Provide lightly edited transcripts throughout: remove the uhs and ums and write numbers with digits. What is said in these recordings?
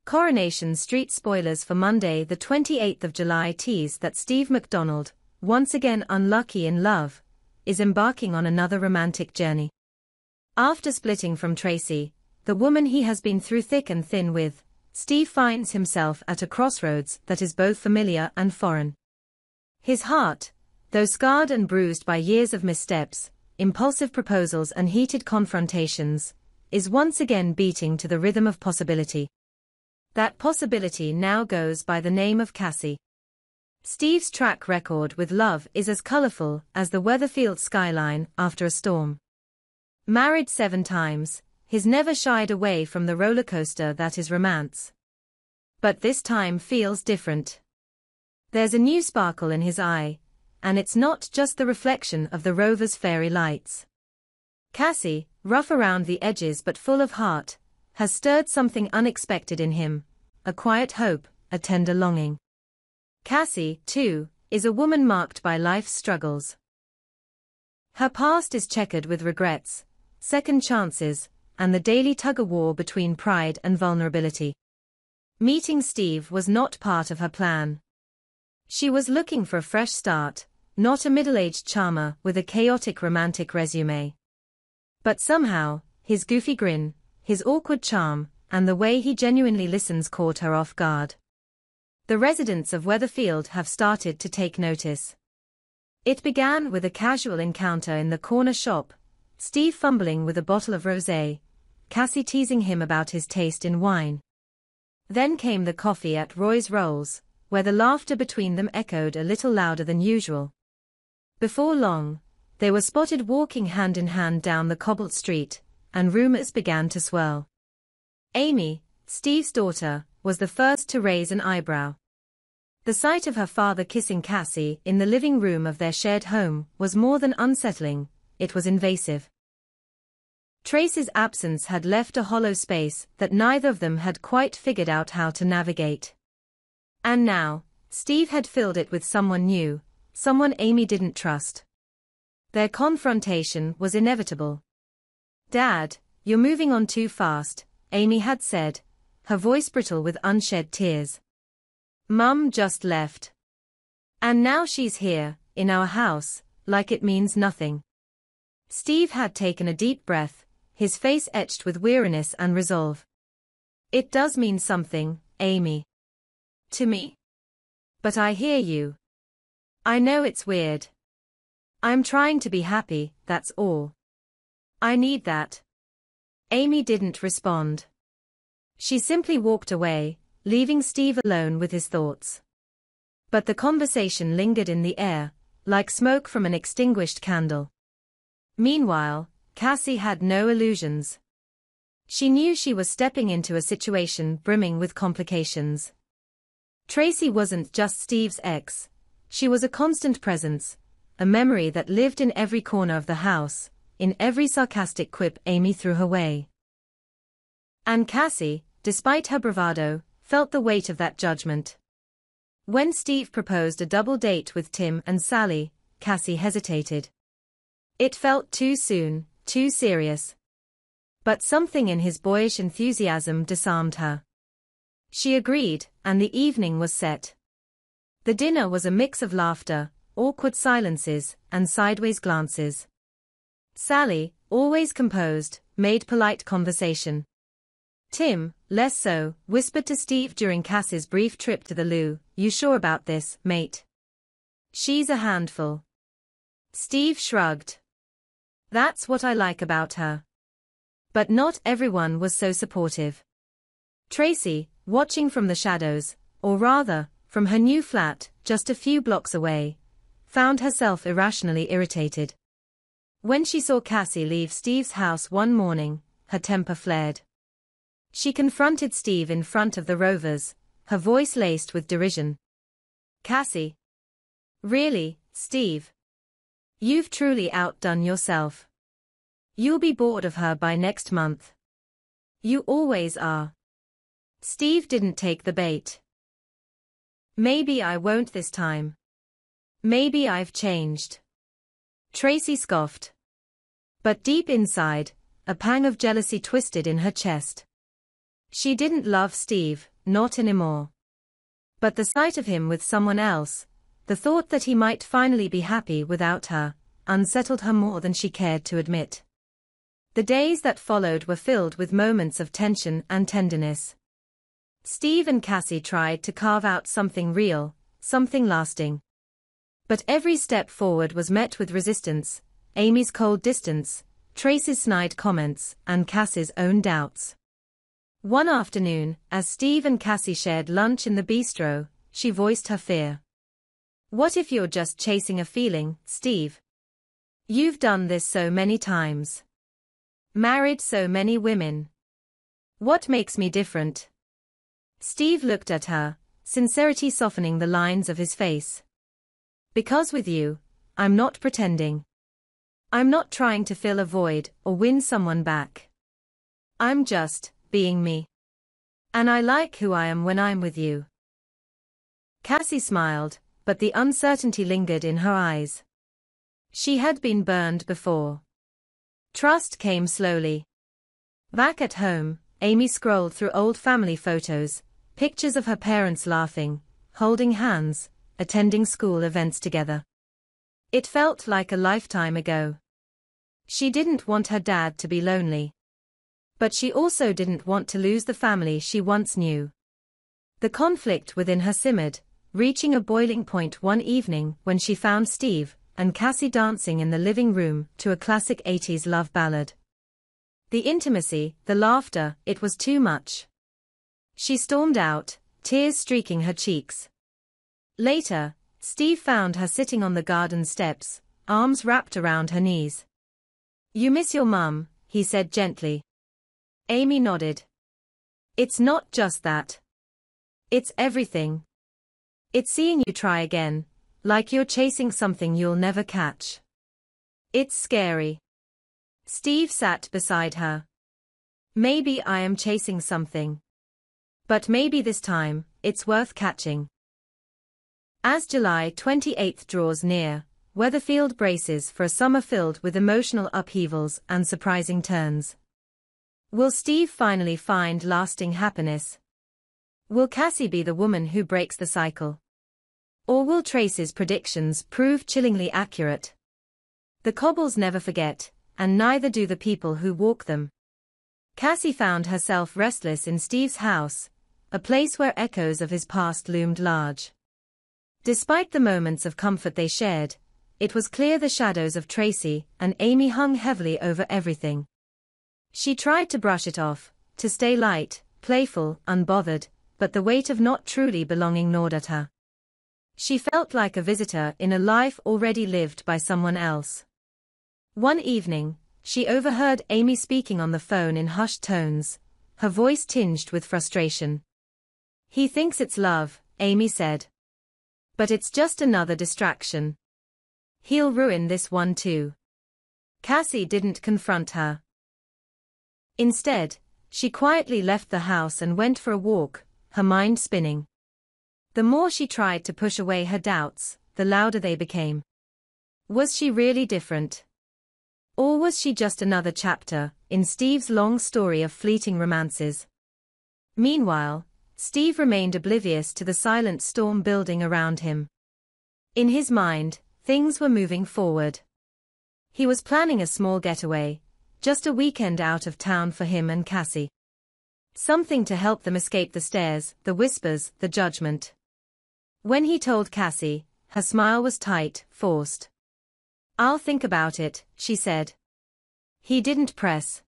Coronation Street spoilers for Monday the 28th of July tease that Steve McDonald, once again unlucky in love, is embarking on another romantic journey. After splitting from Tracy, the woman he has been through thick and thin with, Steve finds himself at a crossroads that is both familiar and foreign. His heart, though scarred and bruised by years of missteps, impulsive proposals and heated confrontations, is once again beating to the rhythm of possibility. That possibility now goes by the name of Cassie. Steve's track record with love is as colorful as the Weatherfield skyline after a storm. Married 7 times, he's never shied away from the roller coaster that is romance. But this time feels different. There's a new sparkle in his eye, and it's not just the reflection of the rover's fairy lights. Cassie, rough around the edges but full of heart, has stirred something unexpected in him, a quiet hope, a tender longing. Cassie, too, is a woman marked by life's struggles. Her past is checkered with regrets, second chances, and the daily tug-of-war between pride and vulnerability. Meeting Steve was not part of her plan. She was looking for a fresh start, not a middle-aged charmer with a chaotic romantic resume. But somehow, his goofy grin, his awkward charm, and the way he genuinely listens caught her off guard. The residents of Weatherfield have started to take notice. It began with a casual encounter in the corner shop, Steve fumbling with a bottle of rosé, Cassie teasing him about his taste in wine. Then came the coffee at Roy's Rolls, where the laughter between them echoed a little louder than usual. Before long, they were spotted walking hand in hand down the cobbled street, and rumors began to swirl. Amy, Steve's daughter, was the first to raise an eyebrow. The sight of her father kissing Cassie in the living room of their shared home was more than unsettling, it was invasive. Tracy's absence had left a hollow space that neither of them had quite figured out how to navigate. And now, Steve had filled it with someone new, someone Amy didn't trust. Their confrontation was inevitable. "Dad, you're moving on too fast," Amy had said, her voice brittle with unshed tears. "Mum just left. And now she's here, in our house, like it means nothing." Steve had taken a deep breath, his face etched with weariness and resolve. "It does mean something, Amy. To me. But I hear you. I know it's weird. I'm trying to be happy, that's all. I need that." Amy didn't respond. She simply walked away, leaving Steve alone with his thoughts. But the conversation lingered in the air, like smoke from an extinguished candle. Meanwhile, Cassie had no illusions. She knew she was stepping into a situation brimming with complications. Tracy wasn't just Steve's ex, she was a constant presence, a memory that lived in every corner of the house, in every sarcastic quip Amy threw her way. And Cassie, despite her bravado, felt the weight of that judgment. When Steve proposed a double date with Tim and Sally, Cassie hesitated. It felt too soon, too serious. But something in his boyish enthusiasm disarmed her. She agreed, and the evening was set. The dinner was a mix of laughter, awkward silences, and sideways glances. Sally, always composed, made polite conversation. Tim, less so, whispered to Steve during Cassie's brief trip to the loo, "You sure about this, mate? She's a handful." Steve shrugged. "That's what I like about her." But not everyone was so supportive. Tracy, watching from the shadows, or rather, from her new flat, just a few blocks away, found herself irrationally irritated. When she saw Cassie leave Steve's house one morning, her temper flared. She confronted Steve in front of the Rovers, her voice laced with derision. "Cassie? Really, Steve? You've truly outdone yourself. You'll be bored of her by next month. You always are." Steve didn't take the bait. "Maybe I won't this time. Maybe I've changed." Tracy scoffed. But deep inside, a pang of jealousy twisted in her chest. She didn't love Steve, not anymore. But the sight of him with someone else, the thought that he might finally be happy without her, unsettled her more than she cared to admit. The days that followed were filled with moments of tension and tenderness. Steve and Cassie tried to carve out something real, something lasting. But every step forward was met with resistance, Amy's cold distance, Tracy's snide comments, and Cassie's own doubts. One afternoon, as Steve and Cassie shared lunch in the bistro, she voiced her fear. "What if you're just chasing a feeling, Steve? You've done this so many times. Married so many women. What makes me different?" Steve looked at her, sincerity softening the lines of his face. "Because with you, I'm not pretending. I'm not trying to fill a void or win someone back. I'm just being me. And I like who I am when I'm with you." Cassie smiled, but the uncertainty lingered in her eyes. She had been burned before. Trust came slowly. Back at home, Amy scrolled through old family photos, pictures of her parents laughing, holding hands, attending school events together. It felt like a lifetime ago. She didn't want her dad to be lonely. But she also didn't want to lose the family she once knew. The conflict within her simmered, reaching a boiling point one evening when she found Steve and Cassie dancing in the living room to a classic 80s love ballad. The intimacy, the laughter, it was too much. She stormed out, tears streaking her cheeks. Later, Steve found her sitting on the garden steps, arms wrapped around her knees. "You miss your mum," he said gently. Amy nodded. "It's not just that. It's everything. It's seeing you try again, like you're chasing something you'll never catch. It's scary." Steve sat beside her. "Maybe I am chasing something. But maybe this time, it's worth catching." As July 28 draws near, Weatherfield braces for a summer filled with emotional upheavals and surprising turns. Will Steve finally find lasting happiness? Will Cassie be the woman who breaks the cycle? Or will Tracy's predictions prove chillingly accurate? The cobbles never forget, and neither do the people who walk them. Cassie found herself restless in Steve's house, a place where echoes of his past loomed large. Despite the moments of comfort they shared, it was clear the shadows of Tracy and Amy hung heavily over everything. She tried to brush it off, to stay light, playful, unbothered, but the weight of not truly belonging gnawed at her. She felt like a visitor in a life already lived by someone else. One evening, she overheard Amy speaking on the phone in hushed tones, her voice tinged with frustration. "He thinks it's love," Amy said. "But it's just another distraction. He'll ruin this one too." Cassie didn't confront her. Instead, she quietly left the house and went for a walk, her mind spinning. The more she tried to push away her doubts, the louder they became. Was she really different? Or was she just another chapter in Steve's long story of fleeting romances? Meanwhile, Steve remained oblivious to the silent storm building around him. In his mind, things were moving forward. He was planning a small getaway, just a weekend out of town for him and Cassie. Something to help them escape the stares, the whispers, the judgment. When he told Cassie, her smile was tight, forced. "I'll think about it," she said. He didn't press.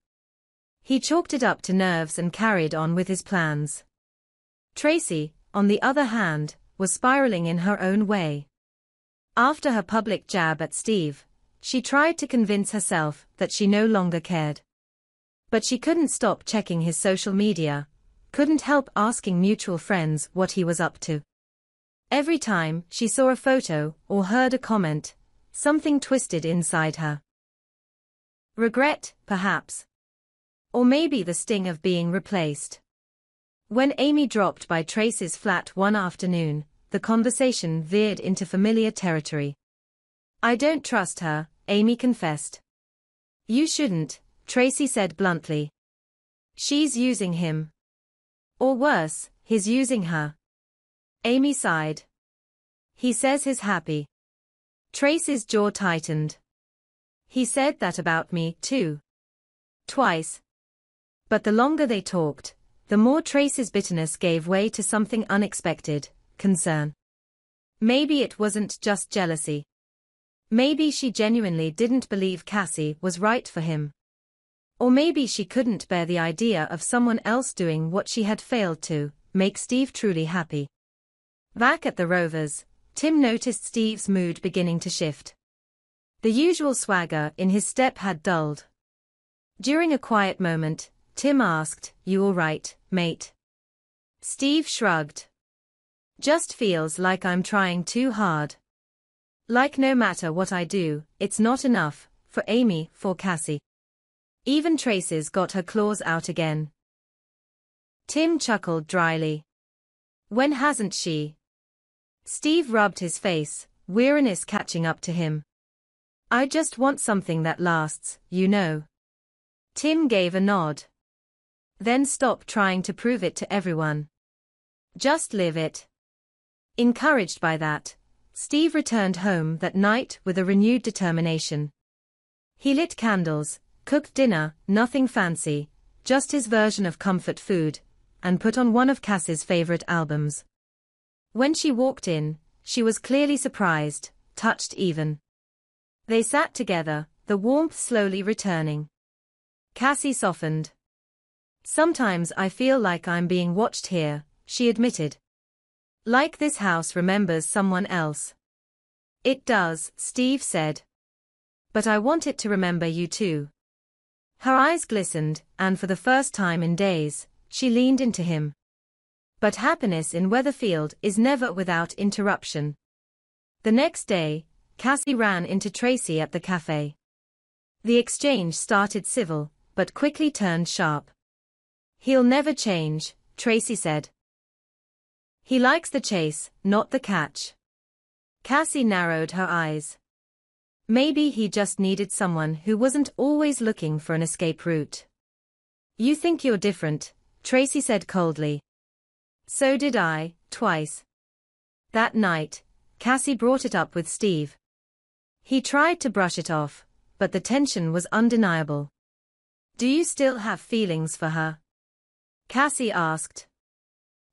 He chalked it up to nerves and carried on with his plans. Tracy, on the other hand, was spiraling in her own way. After her public jab at Steve, she tried to convince herself that she no longer cared. But she couldn't stop checking his social media, couldn't help asking mutual friends what he was up to. Every time she saw a photo or heard a comment, something twisted inside her. Regret, perhaps. Or maybe the sting of being replaced. When Amy dropped by Tracy's flat one afternoon, the conversation veered into familiar territory. "I don't trust her," Amy confessed. "You shouldn't," Tracy said bluntly. "She's using him." Or worse, He's using her. Amy sighed. He says he's happy. Tracy's jaw tightened. He said that about me, too. Twice. But the longer they talked, the more Tracy's bitterness gave way to something unexpected, concern. Maybe it wasn't just jealousy. Maybe she genuinely didn't believe Cassie was right for him. Or maybe she couldn't bear the idea of someone else doing what she had failed to, make Steve truly happy. Back at the Rovers, Tim noticed Steve's mood beginning to shift. The usual swagger in his step had dulled. During a quiet moment, Tim asked, "You all right, mate?" Steve shrugged. "Just feels like I'm trying too hard. Like no matter what I do, it's not enough, for Amy, for Cassie. Even Tracy's got her claws out again." Tim chuckled dryly. "When hasn't she?" Steve rubbed his face, weariness catching up to him. "I just want something that lasts, you know." Tim gave a nod. "Then stop trying to prove it to everyone. Just live it." Encouraged by that, Steve returned home that night with a renewed determination. He lit candles, cooked dinner, nothing fancy, just his version of comfort food, and put on one of Cassie's favorite albums. When she walked in, she was clearly surprised, touched even. They sat together, the warmth slowly returning. Cassie softened. "Sometimes I feel like I'm being watched here," she admitted. "Like this house remembers someone else." "It does," Steve said. "But I want it to remember you too." Her eyes glistened, and for the first time in days, she leaned into him. But happiness in Weatherfield is never without interruption. The next day, Cassie ran into Tracy at the cafe. The exchange started civil, but quickly turned sharp. "He'll never change," Tracy said. "He likes the chase, not the catch." Cassie narrowed her eyes. Maybe he just needed someone who wasn't always looking for an escape route. "You think you're different," Tracy said coldly. "So did I, twice." That night, Cassie brought it up with Steve. He tried to brush it off, but the tension was undeniable. "Do you still have feelings for her?" Cassie asked.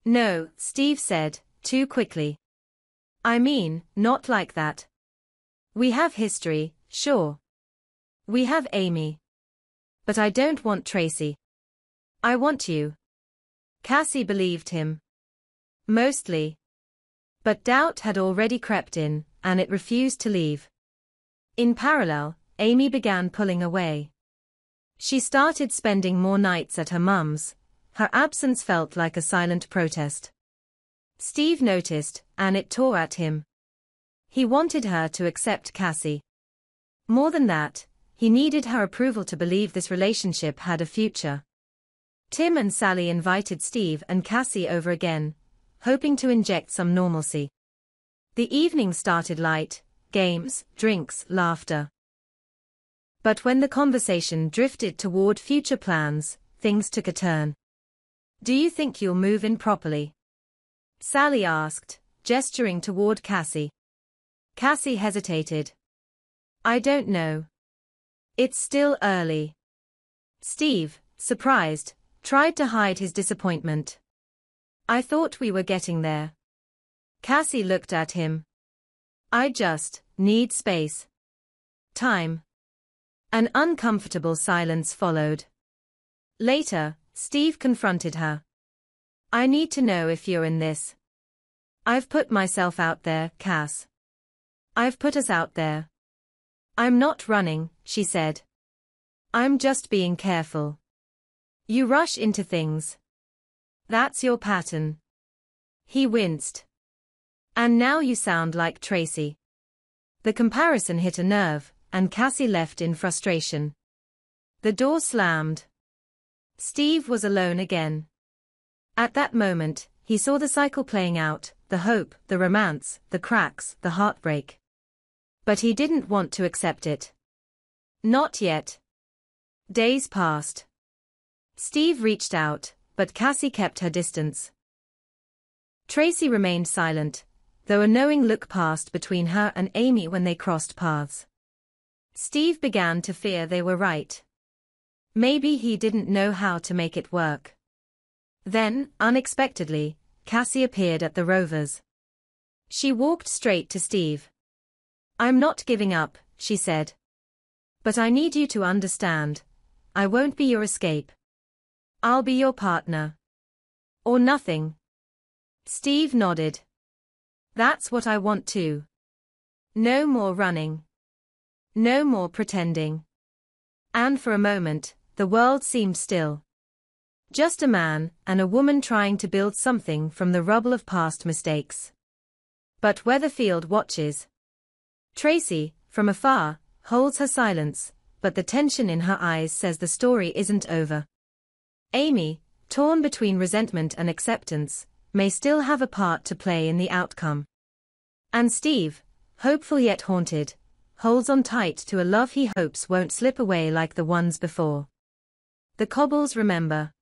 "No," Steve said, too quickly. "I mean, not like that. We have history, sure. We have Amy. But I don't want Tracy. I want you." Cassie believed him. Mostly. But doubt had already crept in, and it refused to leave. In parallel, Amy began pulling away. She started spending more nights at her mum's. Her absence felt like a silent protest. Steve noticed, and it tore at him. He wanted her to accept Cassie. More than that, he needed her approval to believe this relationship had a future. Tim and Sally invited Steve and Cassie over again, hoping to inject some normalcy. The evening started light, games, drinks, laughter. But when the conversation drifted toward future plans, things took a turn. "Do you think you'll move in properly?" Sally asked, gesturing toward Cassie. Cassie hesitated. "I don't know. It's still early." Steve, surprised, tried to hide his disappointment. "I thought we were getting there." Cassie looked at him. "I just need space. Time." An uncomfortable silence followed. Later, Steve confronted her. "I need to know if you're in this." "I've put myself out there, Cass. I've put us out there." "I'm not running," she said. "I'm just being careful. You rush into things. That's your pattern." He winced. "And now you sound like Tracy." The comparison hit a nerve, and Cassie left in frustration. The door slammed. Steve was alone again. At that moment, he saw the cycle playing out, the hope, the romance, the cracks, the heartbreak. But he didn't want to accept it. Not yet. Days passed. Steve reached out, but Cassie kept her distance. Tracy remained silent, though a knowing look passed between her and Amy when they crossed paths. Steve began to fear they were right. Maybe he didn't know how to make it work. Then, unexpectedly, Cassie appeared at the Rovers. She walked straight to Steve. "I'm not giving up," she said. "But I need you to understand. I won't be your escape. I'll be your partner. Or nothing." Steve nodded. "That's what I want too. No more running. No more pretending." And for a moment, the world seemed still. Just a man and a woman trying to build something from the rubble of past mistakes. But Weatherfield watches. Tracy, from afar, holds her silence, but the tension in her eyes says the story isn't over. Amy, torn between resentment and acceptance, may still have a part to play in the outcome. And Steve, hopeful yet haunted, holds on tight to a love he hopes won't slip away like the ones before. The Cobbles remember.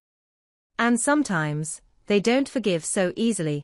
And sometimes, they don't forgive so easily.